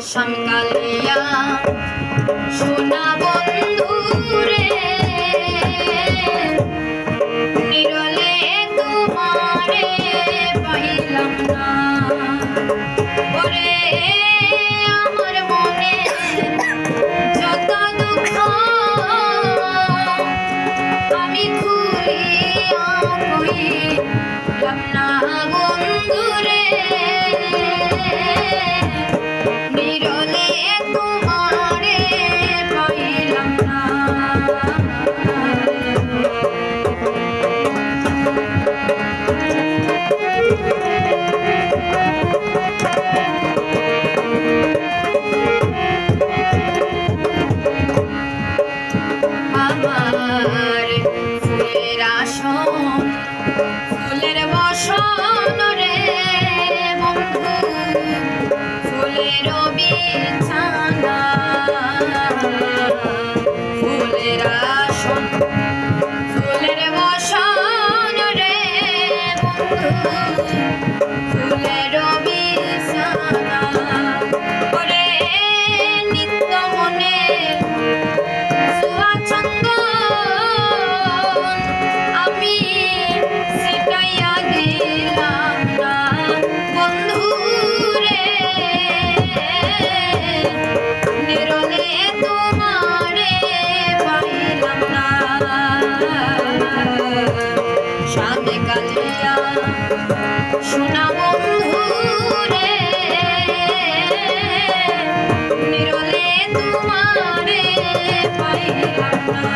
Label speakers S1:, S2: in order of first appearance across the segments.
S1: শ্যামকালিয়া সোনা বন্ধু রে নিরলে তোমারে পাইলাম না ওরে আমার মনে যত দুঃখ আমি খুলিয়া কইলাম না বন্ধু রে নিরলে তোমারে পাইলাম না আমার ফুলের আসন ফুলের বসন রে বন্ধু ফুলের বিছানা ফুলের আসন ফুলের বসন রে বন্ধু ফুলের বিছানা ওরে নিত্য মনে আমি সেটাইয়া দিলাম না বন্ধু রে নিরলে তোমারে পাইলাম না সাদে কালিয়া সোনা বন্ধু রে নিরলে তোমারে পাইলাম না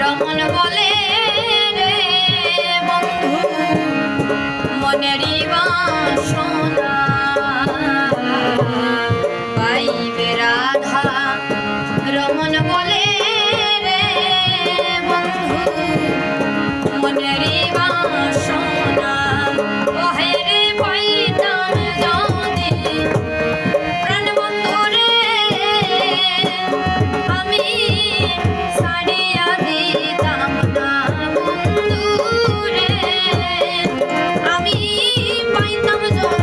S1: রমন বলে রে বন্ধু মনেরই বাসনা পাইবে রাধা